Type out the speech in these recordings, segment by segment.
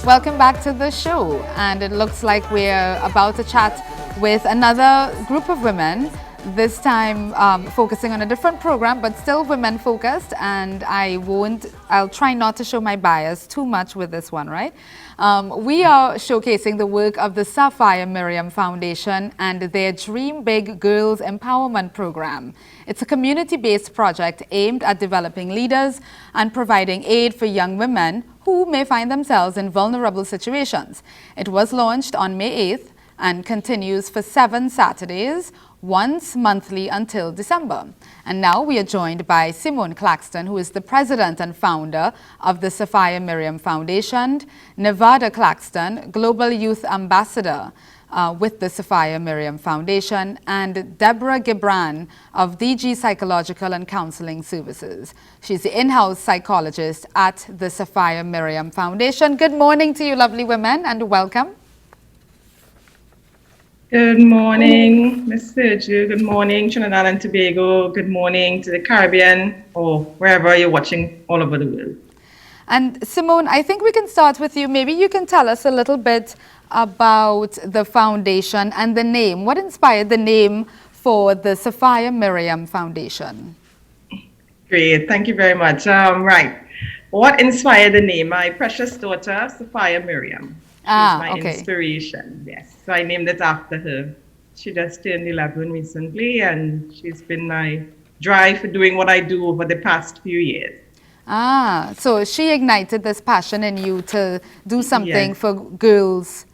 Welcome back to the show, and it looks like we're about to chat with another group of women, this time focusing on a different program, but still women focused, and I'll try not to show my bias too much with this one, right? We are showcasing the work of the Sapphire Miriam Foundation and their Dream Big Girls Empowerment Program. It's a community-based project aimed at developing leaders and providing aid for young women who may find themselves in vulnerable situations. It was launched on May 8th and continues for 7 Saturdays, once monthly until December. And now we are joined by Simone Claxton, who is the president and founder of the Sapphire Miriam Foundation, Nevada Claxton, Global Youth Ambassador with the Sapphire Miriam Foundation, and Deborah Gibran of DG Psychological and Counselling Services. She's the in-house psychologist at the Sapphire Miriam Foundation. Good morning to you, lovely women, and welcome. Good morning, Ms. Sirjoo. Good morning, Trinidad and Tobago. Good morning to the Caribbean or wherever you're watching all over the world. And Simone, I think we can start with you. Maybe you can tell us a little bit about the foundation and the name. What inspired the name for the Sapphire Miriam Foundation? Great, thank you very much. Right, what inspired the name? My precious daughter, Sapphire Miriam. She's my inspiration, yes. So I named it after her. She just turned 11 recently, and she's been my drive for doing what I do over the past few years. So she ignited this passion in you to do something for girls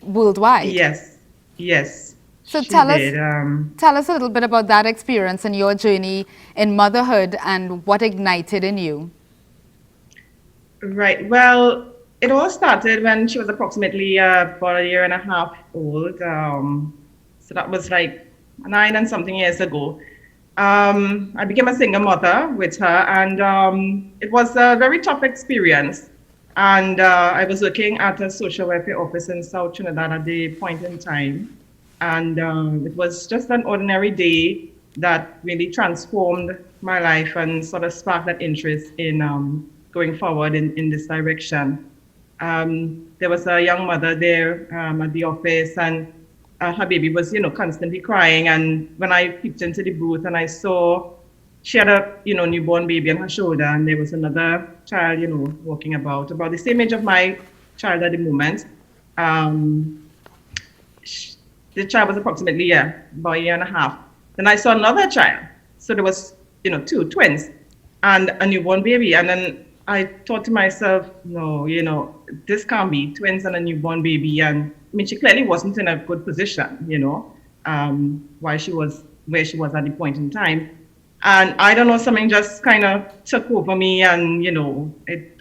worldwide. Yes. So tell us a little bit about that experience and your journey in motherhood and what ignited in you. Right, well, it all started when she was approximately about a year and a half old. So that was like 9 and something years ago. I became a single mother with her, and it was a very tough experience. And I was working at a social welfare office in South Trinidad at the point in time. And it was just an ordinary day that really transformed my life and sort of sparked that interest in going forward in this direction. There was a young mother there at the office, and her baby was, constantly crying. And when I peeped into the booth and I saw she had a, newborn baby on her shoulder, and there was another child, walking about the same age of my child at the moment. The child was approximately, about a year and a half. Then I saw another child. So there was, 2 twins and a newborn baby. And then I thought to myself, no, this can't be twins and a newborn baby. And I mean, she clearly wasn't in a good position, where she was at the point in time. And I don't know, something just kind of took over me, and,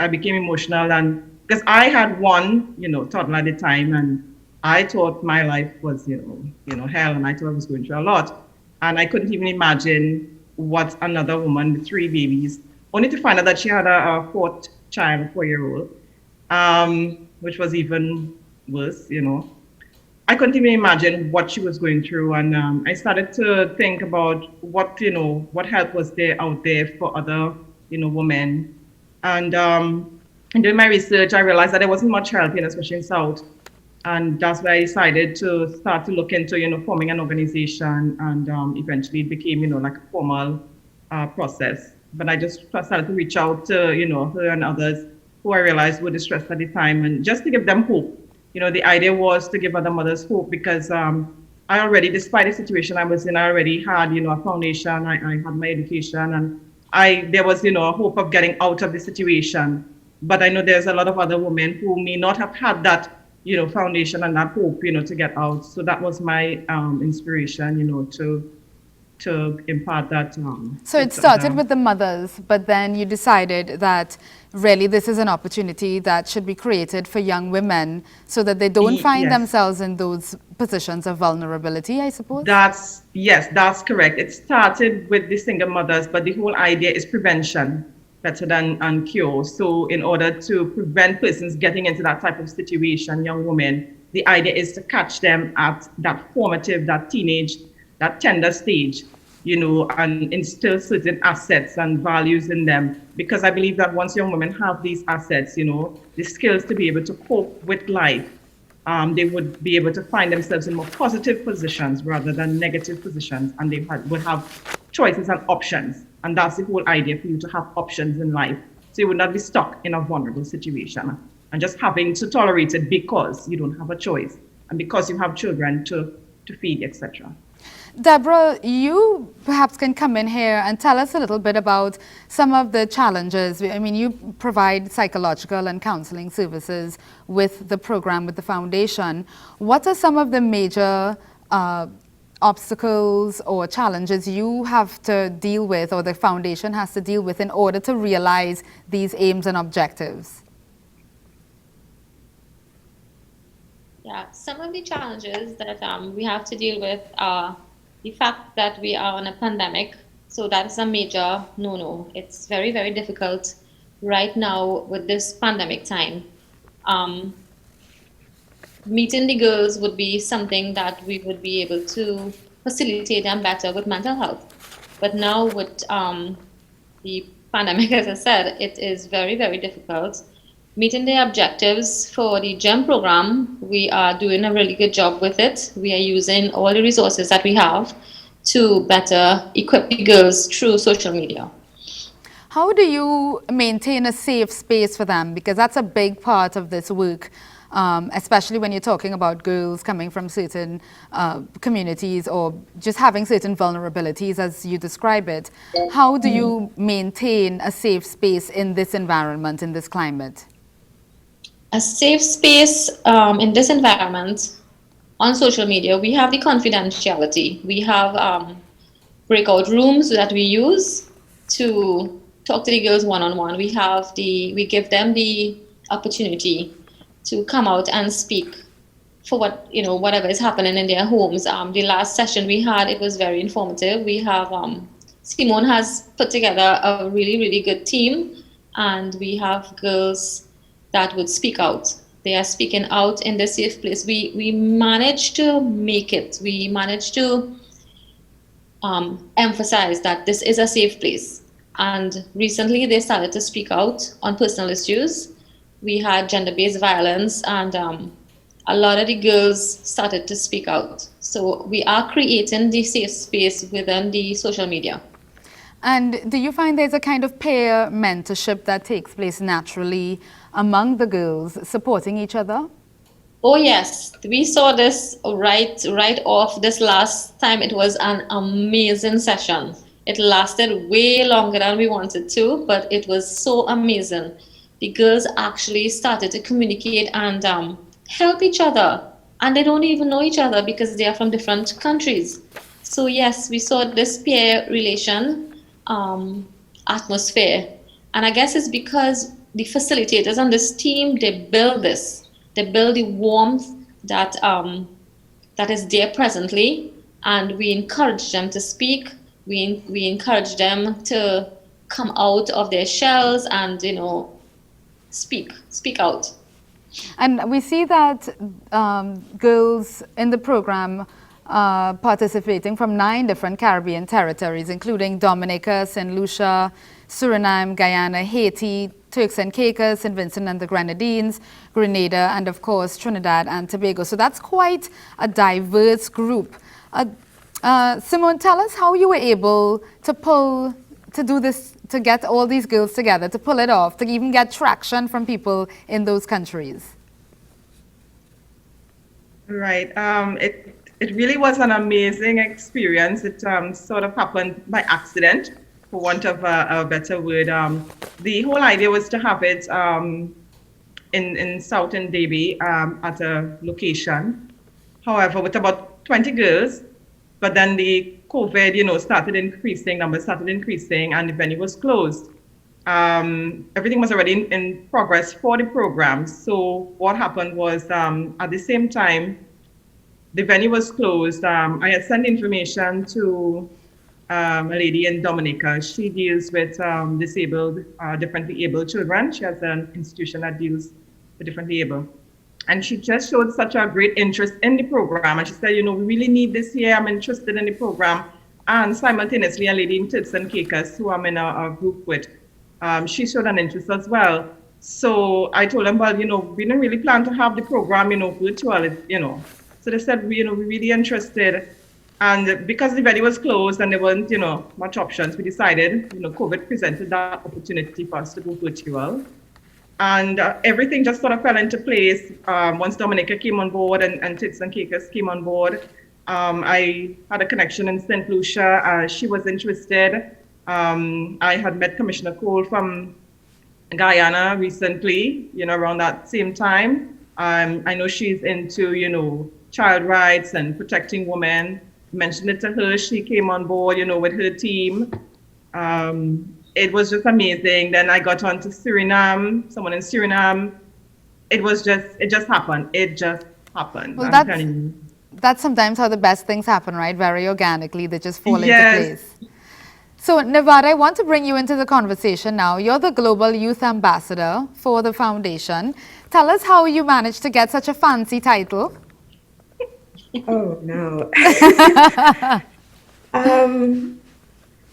I became emotional. And because I had one, toddler at the time, and I thought my life was, hell, and I thought I was going through a lot. And I couldn't even imagine what another woman with 3 babies, only to find out that she had a 4th child, a 4-year-old, which was even worse, I couldn't even imagine what she was going through. And I started to think about what help was there out there for other, women. And in doing my research, I realized that there wasn't much help, especially in South. And that's why I decided to start to look into, forming an organization. And eventually it became, like a formal process. But I just started to reach out to, her and others who I realized were distressed at the time, and just to give them hope. The idea was to give other mothers hope, because I already, despite the situation I was in, I already had, a foundation, I had my education, and there was, a hope of getting out of the situation. But I know there's a lot of other women who may not have had that, foundation and that hope, to get out. So that was my inspiration, to impart that. So it started with the mothers, but then you decided that really this is an opportunity that should be created for young women so that they don't find themselves in those positions of vulnerability, I suppose? That's correct. It started with the single mothers, but the whole idea is prevention better than cure. So in order to prevent persons getting into that type of situation, young women, the idea is to catch them at that formative, that teenage, that tender stage, and instill certain assets and values in them. Because I believe that once young women have these assets, the skills to be able to cope with life, they would be able to find themselves in more positive positions rather than negative positions, and they would have choices and options. And that's the whole idea, for you to have options in life. So you would not be stuck in a vulnerable situation and just having to tolerate it because you don't have a choice and because you have children to feed, etc. Deborah, you perhaps can come in here and tell us a little bit about some of the challenges. I mean, you provide psychological and counseling services with the program, with the foundation. What are some of the major obstacles or challenges you have to deal with, or the foundation has to deal with, in order to realize these aims and objectives? Yeah, some of the challenges that we have to deal with are the fact that we are on a pandemic. So that's a major no-no. It's very, very difficult right now with this pandemic time. Meeting the girls would be something that we would be able to facilitate them better with mental health. But now with the pandemic, as I said, it is very, very difficult. Meeting the objectives for the GEM program, we are doing a really good job with it. We are using all the resources that we have to better equip the girls through social media. How do you maintain a safe space for them? Because that's a big part of this work, especially when you're talking about girls coming from certain communities or just having certain vulnerabilities, as you describe it. How do you maintain a safe space in this environment, in this climate? A safe space in this environment on social media, we have the confidentiality. We have breakout rooms that we use to talk to the girls one-on-one. We give them the opportunity to come out and speak for whatever is happening in their homes. The last session we had, it was very informative. We have Simone has put together a really, really good team, and we have girls that would speak out. They are speaking out in the safe place. We managed to make it. We managed to emphasize that this is a safe place. And recently they started to speak out on personal issues. We had gender-based violence, and a lot of the girls started to speak out. So we are creating the safe space within the social media. And do you find there's a kind of peer mentorship that takes place naturally among the girls, supporting each other? Oh yes, we saw this right off this last time. It was an amazing session. It lasted way longer than we wanted to, but it was so amazing. The girls actually started to communicate and help each other. And they don't even know each other because they are from different countries. So yes, we saw this peer relation atmosphere. And I guess it's because the facilitators on this team, they build the warmth that is there presently, and we encourage them to speak. We encourage them to come out of their shells and speak out. And we see that girls in the program participating from 9 different Caribbean territories, including Dominica, St. Lucia, Suriname, Guyana, Haiti, Turks and Caicos, St. Vincent and the Grenadines, Grenada, and of course Trinidad and Tobago. So that's quite a diverse group. Simone, tell us how you were able to do this, to get all these girls together, to pull it off, to even get traction from people in those countries. Right. It really was an amazing experience. It sort of happened by accident, for want of a better word. The whole idea was to have it in Southern Davie at a location. However, with about 20 girls, but then the COVID, started increasing, numbers started increasing, and the venue was closed. Everything was already in progress for the program. So what happened was, at the same time, the venue was closed. I had sent information to a lady in Dominica. She deals with differently abled children. She has an institution that deals with differently able. And she just showed such a great interest in the program. And she said, we really need this here. I'm interested in the program. And simultaneously, a lady in Tits and Cakers, who I'm in a group with, she showed an interest as well. So I told them, well, we didn't really plan to have the program, virtual, So they said, we're really interested. And because the venue was closed and there weren't, much options, we decided, COVID presented that opportunity for us to go virtual. And everything just sort of fell into place once Dominica came on board and Tits and Cakers came on board. I had a connection in St. Lucia. She was interested. I had met Commissioner Cole from Guyana recently, around that same time. I know she's into, child rights and protecting women. Mentioned it to her. She came on board, with her team. It was just amazing. Then I got on to Suriname, someone in Suriname. It just happened. It just happened. Well, that's sometimes how the best things happen, right? Very organically, they just fall into place. So, Nevada, I want to bring you into the conversation now. You're the Global Youth Ambassador for the foundation. Tell us how you managed to get such a fancy title. Oh, no.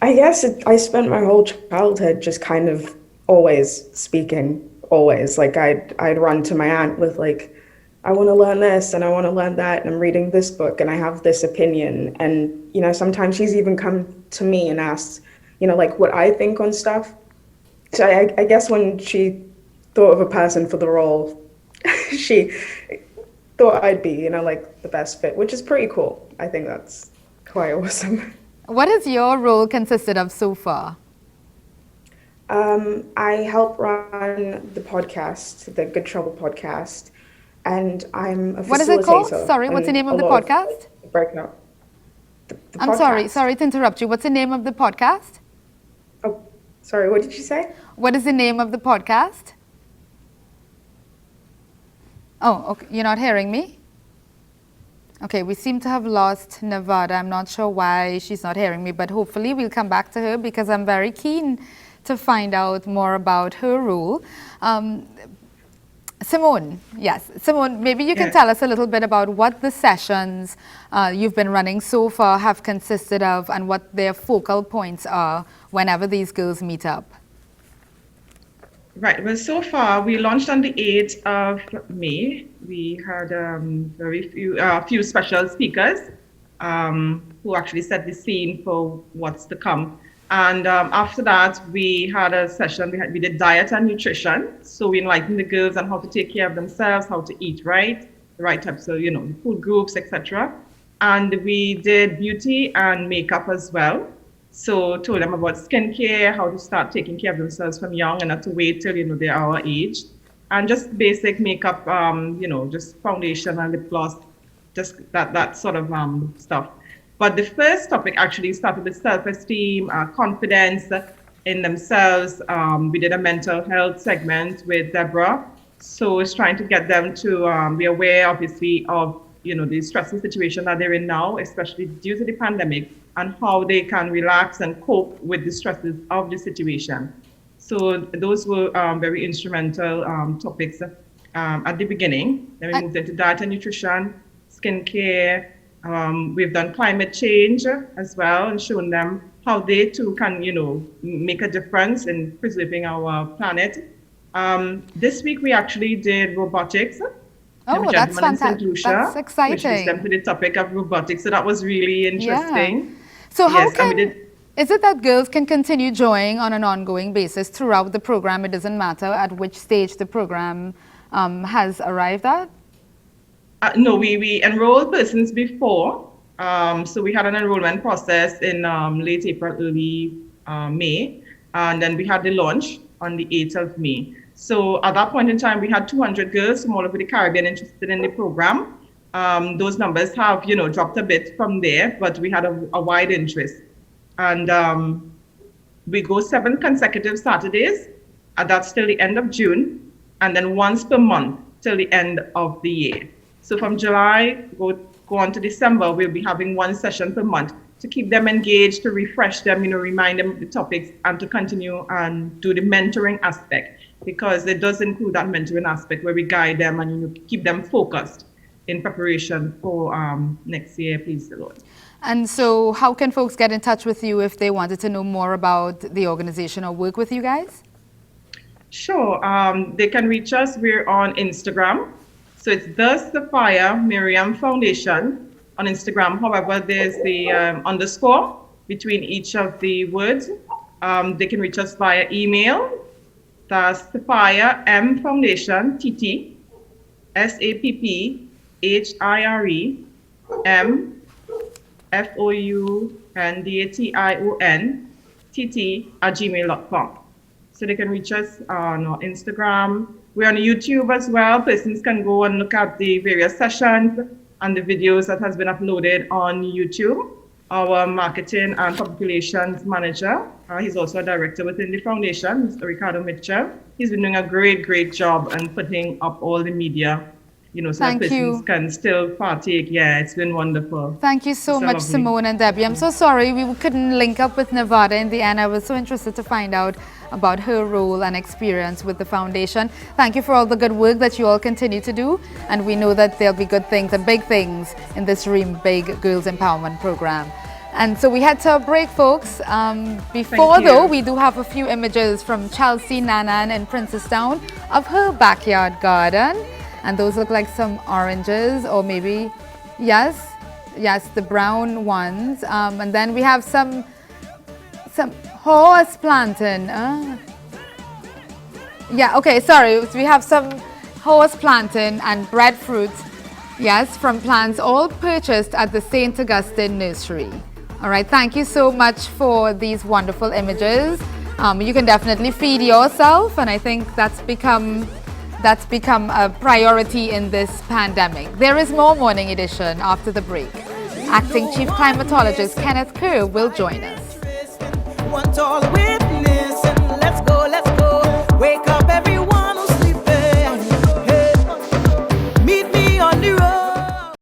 I guess I spent my whole childhood just kind of always speaking, always. Like I'd run to my aunt with like, I want to learn this and I want to learn that, and I'm reading this book and I have this opinion. And, sometimes she's even come to me and asked, like what I think on stuff. So I guess when she thought of a person for the role, she thought I'd be, like the best fit, which is pretty cool. I think that's quite awesome. What has your role consisted of so far? I help run the podcast, the Good Trouble podcast, and I'm a facilitator. What is it called? Sorry, what's the name of the podcast? Breakout. I'm sorry to interrupt you. What's the name of the podcast? Oh, sorry, what did you say? What is the name of the podcast? Oh, okay. You're not hearing me? Okay, we seem to have lost Nevada. I'm not sure why she's not hearing me, but hopefully we'll come back to her because I'm very keen to find out more about her role. Simone, yes. Simone, maybe you can tell us a little bit about what the sessions you've been running so far have consisted of and what their focal points are whenever these girls meet up. Right. Well, so far we launched on the 8th of May. We had few special speakers who actually set the scene for what's to come. And after that, we had a session. We did diet and nutrition. So we enlightened the girls on how to take care of themselves, how to eat right, the right types of food groups, etc. And we did beauty and makeup as well. So told them about skincare, how to start taking care of themselves from young and not to wait till they're our age, and just basic makeup, just foundation and lip gloss, just that sort of stuff. But the first topic actually started with self-esteem, confidence in themselves. We did a mental health segment with Deborah, so it's trying to get them to be aware, obviously, of the stressful situation that they're in now, especially due to the pandemic, and how they can relax and cope with the stresses of the situation. So those were very instrumental topics at the beginning. Then we moved into diet and nutrition, skincare. We've done climate change as well and shown them how they too can, make a difference in preserving our planet. This week we actually did robotics. Oh, that's fantastic. That's exciting. Introduced them to the topic of robotics. So that was really interesting. Yeah. So is it that girls can continue joining on an ongoing basis throughout the program? It doesn't matter at which stage the program has arrived at? No, we enrolled persons before. So we had an enrollment process in late April, early May. And then we had the launch on the 8th of May. So at that point in time, we had 200 girls from all over the Caribbean interested in the program. Those numbers have, dropped a bit from there, but we had a wide interest. And we go 7 consecutive Saturdays, and that's till the end of June, and then once per month till the end of the year. So from July, go on to December, we'll be having 1 session per month to keep them engaged, to refresh them, remind them of the topics, and to continue and do the mentoring aspect, because it does include that mentoring aspect where we guide them and keep them focused in preparation for next year, please the Lord. And so how can folks get in touch with you if they wanted to know more about the organization or work with you guys? Sure. They can reach us. We're on Instagram. So it's the Sapphire Miriam Foundation on Instagram. However, there's the underscore between each of the words. They can reach us via email. That's Sapphire M Foundation, TT, SAPPHIRE M FOUNDATION TT@gmail.com. So they can reach us on our Instagram. We're on YouTube as well. Persons can go and look at the various sessions and the videos that has been uploaded on YouTube. Our marketing and public relations manager, he's also a director within the foundation, Mr. Ricardo Mitchell. He's been doing a great job and putting up all the media, so that persons can still partake. Yeah, it's been wonderful. Thank you so much, lovely. Simone and Debbie. I'm so sorry we couldn't link up with Nevada in the end. I was so interested to find out about her role and experience with the foundation. Thank you for all the good work that you all continue to do. And we know that there'll be good things and big things in this Dream Big Girls Empowerment Program. And so we had to break, folks. Before though, we do have a few images from Chelsea Nanan in Princestown of her backyard garden. And those look like some oranges, or maybe, yes, the brown ones. And then we have some horse planting. Yeah, okay, sorry. We have some horse planting and breadfruit, yes, from plants all purchased at the St. Augustine Nursery. All right, thank you so much for these wonderful images. You can definitely feed yourself, and I think that's become a priority in this pandemic. There is more Morning Edition after the break. Acting Chief Climatologist Kenneth Kerr will join us.